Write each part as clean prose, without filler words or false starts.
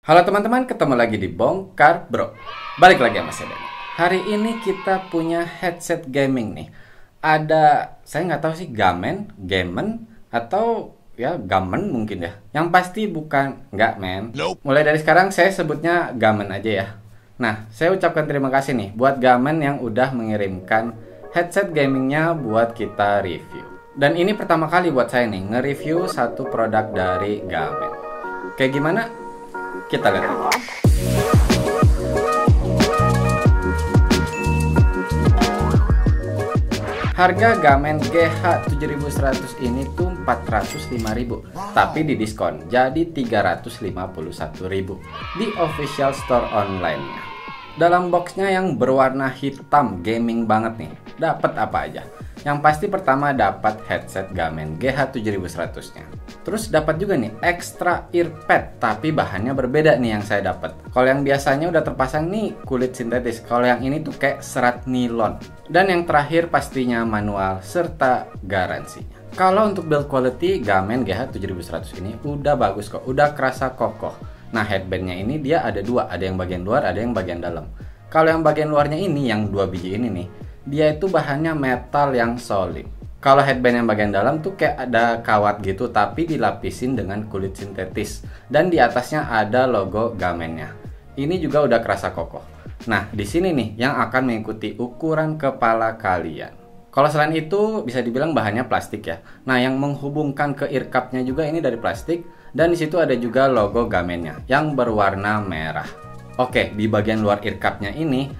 Halo teman-teman, ketemu lagi di Bongkar Bro. Balik lagi sama saya Denny. Hari ini kita punya headset gaming nih. Saya nggak tahu sih gamen, atau ya gamen mungkin ya. Yang pasti bukan, nggak men. Nope. Mulai dari sekarang saya sebutnya gamen aja ya. Nah, saya ucapkan terima kasih nih buat gamen yang udah mengirimkan headset gamingnya buat kita review. Dan ini pertama kali buat saya nih nge-review satu produk dari gamen. Kayak gimana? Kita lihat aja. Harga Gamen GH7100 ini tuh 405.000, tapi di diskon jadi 351.000 di official store online-nya. Dalam boxnya yang berwarna hitam gaming banget nih, dapat apa aja? Yang pasti pertama dapat headset Gamen GH7100-nya. Terus dapat juga nih extra earpad, tapi bahannya berbeda nih yang saya dapat. Kalau yang biasanya udah terpasang nih kulit sintetis, kalau yang ini tuh kayak serat nilon. Dan yang terakhir pastinya manual serta garansinya. Kalau untuk build quality Gamen GH7100 ini udah bagus kok, udah kerasa kokoh. Nah, headbandnya ini dia ada dua, ada yang bagian luar, ada yang bagian dalam. Kalau yang bagian luarnya ini, yang dua biji ini nih, dia itu bahannya metal yang solid. Kalau headband yang bagian dalam tuh kayak ada kawat gitu, tapi dilapisin dengan kulit sintetis. Dan di atasnya ada logo Gamennya. Ini juga udah kerasa kokoh. Nah, di sini nih yang akan mengikuti ukuran kepala kalian. Kalau selain itu bisa dibilang bahannya plastik ya. Nah, yang menghubungkan ke ear cup-nya juga ini dari plastik. Dan di situ ada juga logo Gamennya yang berwarna merah. Oke, di bagian luar ear cup-nya ini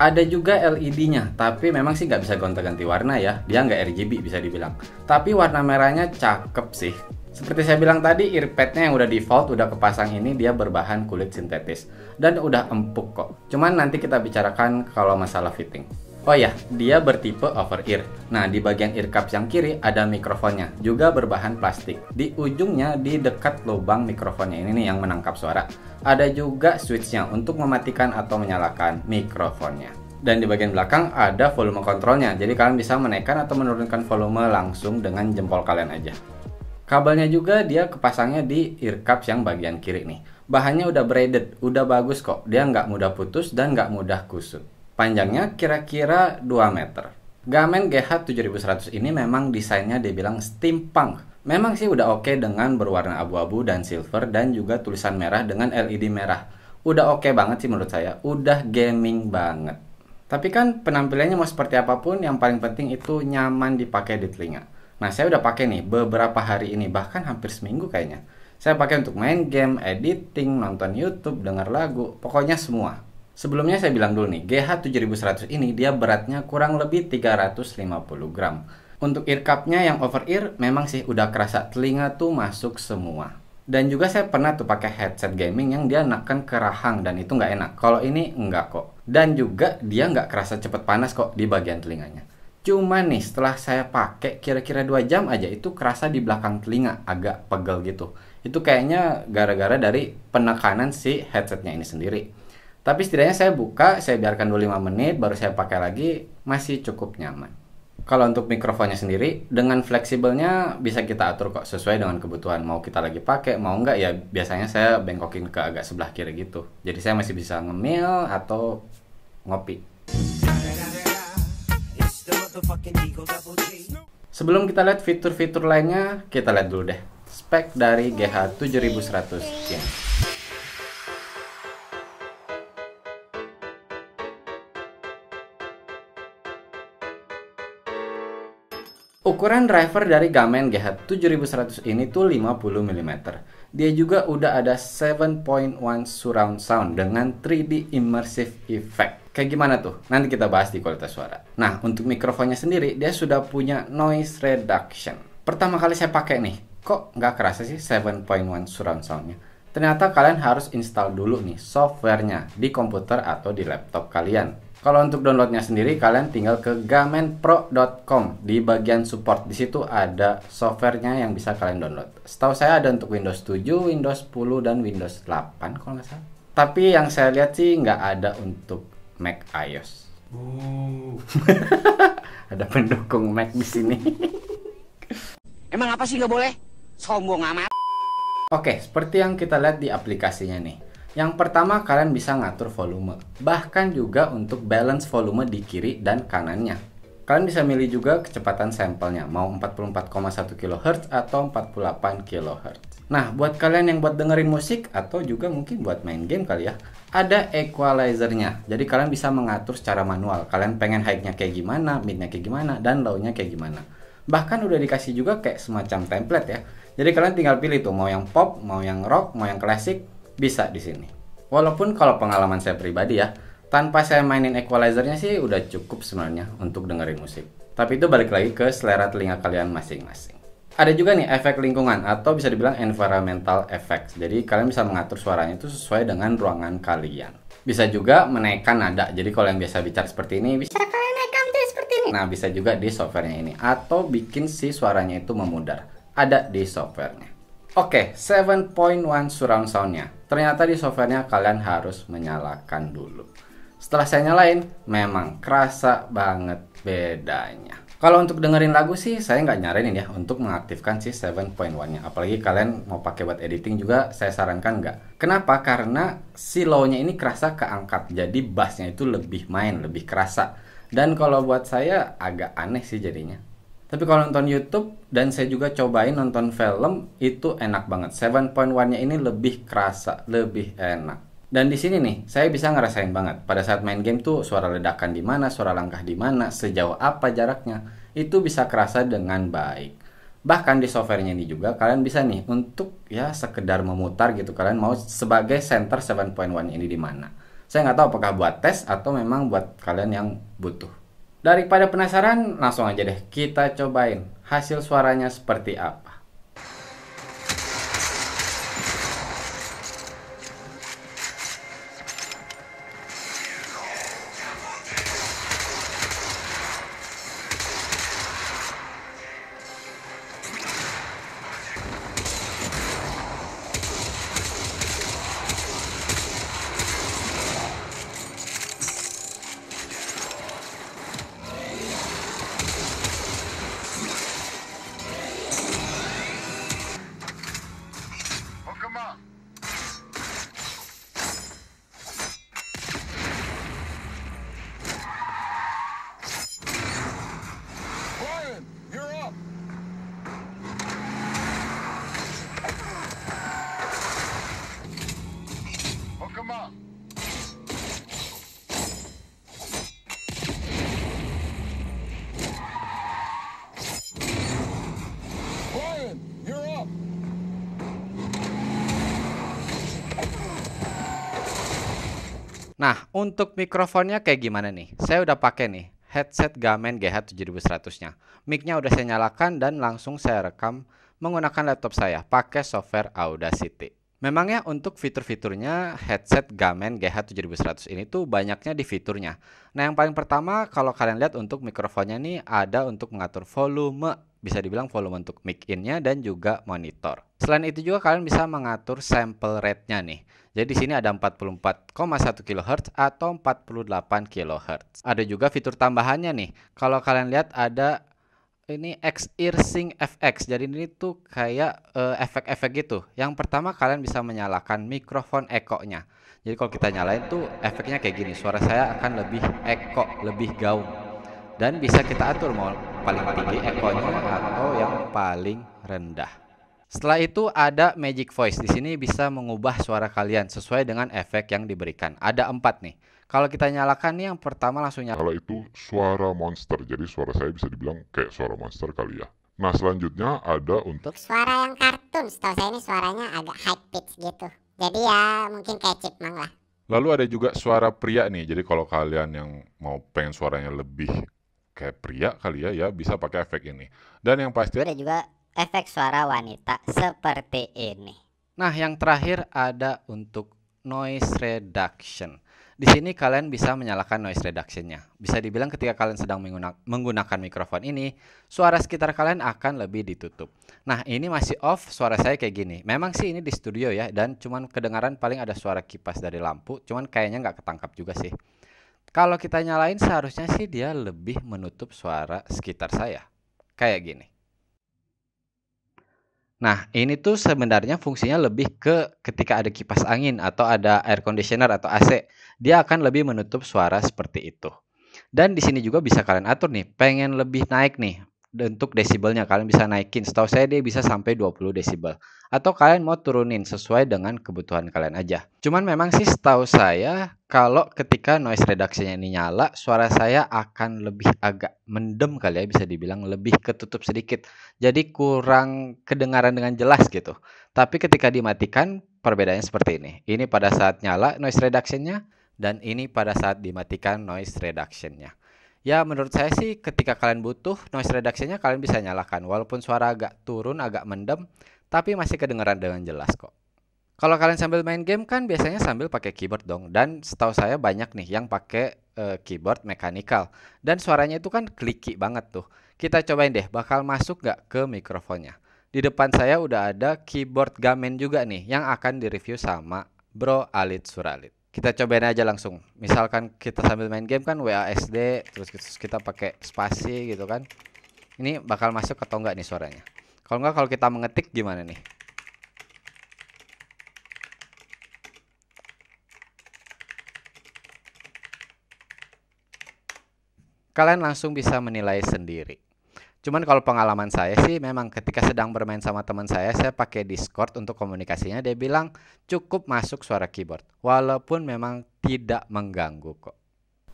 ada juga LED-nya, tapi memang sih nggak bisa gonta-ganti warna ya. Dia nggak RGB bisa dibilang. Tapi warna merahnya cakep sih. Seperti saya bilang tadi, earpad-nya yang udah default, udah kepasang ini dia berbahan kulit sintetis. Dan udah empuk kok. Cuman nanti kita bicarakan kalau masalah fitting. Oh ya, dia bertipe over ear. Nah, di bagian ear cup yang kiri ada mikrofonnya, juga berbahan plastik. Di ujungnya, di dekat lubang mikrofonnya ini nih yang menangkap suara, ada juga switch-nya untuk mematikan atau menyalakan mikrofonnya. Dan di bagian belakang ada volume kontrolnya, jadi kalian bisa menaikkan atau menurunkan volume langsung dengan jempol kalian aja. Kabelnya juga dia kepasangnya di ear cup yang bagian kiri nih. Bahannya udah braided, udah bagus kok. Dia nggak mudah putus dan nggak mudah kusut. Panjangnya kira-kira 2 meter. Gamen GH7100 ini memang desainnya dibilang steampunk. Memang sih udah oke dengan berwarna abu-abu dan silver dan juga tulisan merah dengan LED merah. Udah oke banget sih menurut saya. Udah gaming banget. Tapi kan penampilannya mau seperti apapun, yang paling penting itu nyaman dipakai di telinga. Nah, saya udah pakai nih beberapa hari ini, bahkan hampir seminggu kayaknya. Saya pakai untuk main game, editing, nonton YouTube, denger lagu, pokoknya semua. Sebelumnya saya bilang dulu nih, GH7100 ini dia beratnya kurang lebih 350 gram. Untuk ear cup-nya yang over ear memang sih udah kerasa telinga tuh masuk semua. Dan juga saya pernah tuh pakai headset gaming yang dia neken ke rahang dan itu nggak enak. Kalau ini enggak kok. Dan juga dia nggak kerasa cepet panas kok di bagian telinganya. Cuma nih setelah saya pakai kira-kira 2 jam aja itu kerasa di belakang telinga agak pegel gitu. Itu kayaknya gara-gara dari penekanan si headsetnya ini sendiri. Tapi setidaknya saya buka, saya biarkan dulu 5 menit, baru saya pakai lagi, masih cukup nyaman. Kalau untuk mikrofonnya sendiri, dengan fleksibelnya bisa kita atur kok sesuai dengan kebutuhan. Mau kita lagi pakai, mau enggak ya biasanya saya bengkokin ke agak sebelah kiri gitu. Jadi saya masih bisa ngemil atau ngopi. Sebelum kita lihat fitur-fitur lainnya, kita lihat dulu deh spek dari GH7100 ini. Ukuran driver dari Gamen GH7100 ini tuh 50 mm. Dia juga udah ada 7.1 surround sound dengan 3D immersive effect. Kayak gimana tuh? Nanti kita bahas di kualitas suara. Nah, untuk mikrofonnya sendiri, dia sudah punya noise reduction. Pertama kali saya pakai nih, kok nggak kerasa sih 7.1 surround soundnya? Ternyata kalian harus install dulu nih softwarenya di komputer atau di laptop kalian. Kalau untuk downloadnya sendiri, kalian tinggal ke gamenpro.com. Di bagian support, di situ ada softwarenya yang bisa kalian download. Setahu saya ada untuk Windows 7, Windows 10, dan Windows 8 kalau nggak salah. Tapi yang saya lihat sih nggak ada untuk Mac iOS. Ada pendukung Mac di sini. Emang apa sih nggak boleh? Sombong amat. Oke, seperti yang kita lihat di aplikasinya nih. Yang pertama, kalian bisa ngatur volume, bahkan juga untuk balance volume di kiri dan kanannya. Kalian bisa milih juga kecepatan sampelnya, mau 44,1 kHz atau 48 kHz. Nah, buat kalian yang buat dengerin musik atau juga mungkin buat main game kali ya, ada equalizernya. Jadi kalian bisa mengatur secara manual. Kalian pengen high-nya kayak gimana, mid-nya kayak gimana, dan low-nya kayak gimana. Bahkan udah dikasih juga kayak semacam template ya. Jadi kalian tinggal pilih tuh mau yang pop, mau yang rock, mau yang klasik, bisa di sini. Walaupun kalau pengalaman saya pribadi ya, tanpa saya mainin equalizernya sih udah cukup sebenarnya untuk dengerin musik. Tapi itu balik lagi ke selera telinga kalian masing-masing. Ada juga nih efek lingkungan atau bisa dibilang environmental effects. Jadi kalian bisa mengatur suaranya itu sesuai dengan ruangan kalian. Bisa juga menaikkan nada. Jadi kalau yang biasa bicara seperti ini, bisa kalian naikkan seperti ini. Nah, bisa juga di softwarenya ini. Atau bikin si suaranya itu memudar. Ada di softwarenya. Oke, 7.1 surround soundnya. Ternyata di softwarenya kalian harus menyalakan dulu. Setelah saya nyalain, memang kerasa banget bedanya. Kalau untuk dengerin lagu sih, saya nggak nyaranin ya untuk mengaktifkan si 7.1-nya. Apalagi kalian mau pakai buat editing juga, saya sarankan nggak. Kenapa? Karena si low-nya ini kerasa keangkat. Jadi bass-nya itu lebih main, lebih kerasa. Dan kalau buat saya agak aneh sih jadinya. Tapi kalau nonton YouTube dan saya juga cobain nonton film, itu enak banget. 7.1-nya ini lebih kerasa, lebih enak. Dan di sini nih, saya bisa ngerasain banget. Pada saat main game tuh, suara ledakan di mana, suara langkah di mana, sejauh apa jaraknya, itu bisa kerasa dengan baik. Bahkan di softwarenya ini juga, kalian bisa nih untuk ya sekedar memutar gitu. Kalian mau sebagai center 7.1 ini di mana. Saya nggak tahu apakah buat tes atau memang buat kalian yang butuh. Daripada penasaran, langsung aja deh kita cobain hasil suaranya seperti apa. Nah, untuk mikrofonnya kayak gimana nih? Saya udah pakai nih headset Gamen GH7100-nya. Mic-nya udah saya nyalakan dan langsung saya rekam menggunakan laptop saya pakai software Audacity. Memangnya untuk fitur-fiturnya headset Gamen GH7100 ini tuh banyaknya di fiturnya. Nah, yang paling pertama kalau kalian lihat untuk mikrofonnya nih ada untuk mengatur volume, bisa dibilang volume untuk mic in-nya dan juga monitor. Selain itu juga kalian bisa mengatur sample rate-nya nih. Jadi di sini ada 44,1 kHz atau 48 kHz. Ada juga fitur tambahannya nih. Kalau kalian lihat ada ini X-Ear-Sync FX. Jadi ini tuh kayak efek-efek gitu. Yang pertama kalian bisa menyalakan mikrofon echo-nya. Jadi kalau kita nyalain tuh efeknya kayak gini. Suara saya akan lebih echo, lebih gaung. Dan bisa kita atur mau paling tinggi echo-nya atau yang paling rendah. Setelah itu ada Magic Voice. Di sini bisa mengubah suara kalian sesuai dengan efek yang diberikan. Ada 4 nih. Kalau kita nyalakan nih yang pertama langsung nyala. Kalau itu suara monster, jadi suara saya bisa dibilang kayak suara monster kali ya. Nah selanjutnya ada untuk suara yang kartun. Setahu saya ini suaranya agak high pitch gitu. Jadi ya mungkin kayak chipmunk lah. lalu ada juga suara pria nih. Jadi kalau kalian yang mau pengen suaranya lebih kayak pria kali ya bisa pakai efek ini. Dan yang pasti Ada juga efek suara wanita seperti ini. Nah, yang terakhir ada untuk noise reduction. Di sini kalian bisa menyalakan noise reduction-nya. Bisa dibilang ketika kalian sedang menggunakan mikrofon ini, suara sekitar kalian akan lebih ditutup. Nah, ini masih off, suara saya kayak gini. Memang sih ini di studio ya, dan cuman kedengaran paling ada suara kipas dari lampu, cuman kayaknya nggak ketangkap juga sih. Kalau kita nyalain seharusnya sih dia lebih menutup suara sekitar saya. Kayak gini. Nah, ini tuh sebenarnya fungsinya lebih ke ketika ada kipas angin atau ada air conditioner atau AC, dia akan lebih menutup suara seperti itu. Dan di sini juga bisa kalian atur nih, pengen lebih naik nih untuk desibelnya, kalian bisa naikin. Setahu saya dia bisa sampai 20 desibel. Atau kalian mau turunin sesuai dengan kebutuhan kalian aja. Cuman memang sih setahu saya kalau ketika noise reduction-nya ini nyala, suara saya akan lebih agak mendem kali ya, bisa dibilang lebih ketutup sedikit. Jadi kurang kedengaran dengan jelas gitu. Tapi ketika dimatikan perbedaannya seperti ini. Ini pada saat nyala noise reduction-nya, dan ini pada saat dimatikan noise reduction-nya. Ya menurut saya sih ketika kalian butuh noise reduction-nya kalian bisa nyalakan. Walaupun suara agak turun, agak mendem, tapi masih kedengaran dengan jelas kok. Kalau kalian sambil main game kan biasanya sambil pakai keyboard dong. Dan setahu saya banyak nih yang pakai keyboard mechanical. Dan suaranya itu kan clicky banget tuh. Kita cobain deh bakal masuk gak ke mikrofonnya. Di depan saya udah ada keyboard Gamen juga nih yang akan direview sama Bro Alit Suralit. Kita cobain aja langsung. Misalkan kita sambil main game kan WASD, terus kita pakai spasi gitu kan. Ini bakal masuk atau enggak nih suaranya? Kalau enggak, kalau kita mengetik gimana nih? Kalian langsung bisa menilai sendiri. Cuman kalau pengalaman saya sih memang ketika sedang bermain sama teman saya pakai Discord untuk komunikasinya, dia bilang cukup masuk suara keyboard. Walaupun memang tidak mengganggu kok.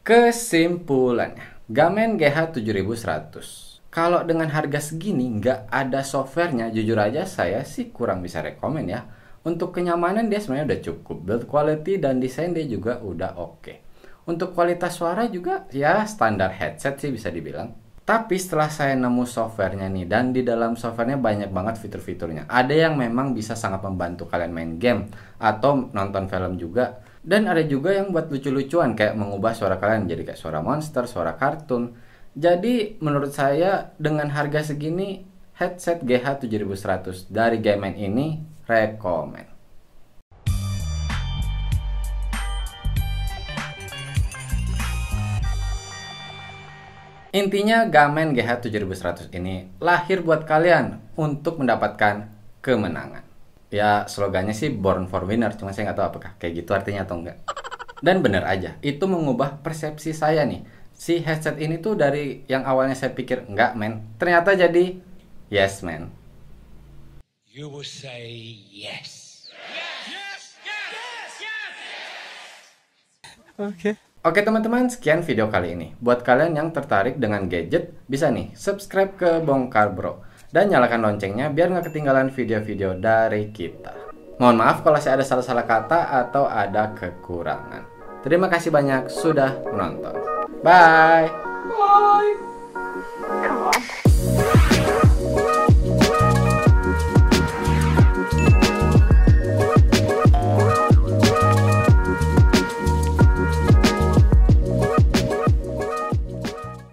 Kesimpulannya, Gamen GH7100. Kalau dengan harga segini nggak ada softwarenya, jujur aja saya sih kurang bisa rekomen ya. Untuk kenyamanan dia sebenarnya udah cukup, build quality dan desain dia juga udah oke. Untuk kualitas suara juga ya standar headset sih bisa dibilang. Tapi setelah saya nemu softwarenya nih, dan di dalam softwarenya banyak banget fitur-fiturnya. Ada yang memang bisa sangat membantu kalian main game atau nonton film juga. Dan ada juga yang buat lucu-lucuan kayak mengubah suara kalian jadi kayak suara monster, suara kartun. Jadi menurut saya dengan harga segini, headset GH7100 dari Gamen ini rekomen. Intinya Gamen GH7100 ini lahir buat kalian untuk mendapatkan kemenangan. Ya slogannya sih Born for Winner, cuma saya nggak tahu apakah kayak gitu artinya atau enggak. Dan bener aja, itu mengubah persepsi saya nih. Si headset ini tuh dari yang awalnya saya pikir enggak men, ternyata jadi yes man. You will say yes. Oke teman-teman, sekian video kali ini. Buat kalian yang tertarik dengan gadget, bisa nih subscribe ke Bongkar Bro. Dan nyalakan loncengnya biar nggak ketinggalan video-video dari kita. Mohon maaf kalau saya ada salah-salah kata atau ada kekurangan. Terima kasih banyak sudah menonton. Bye!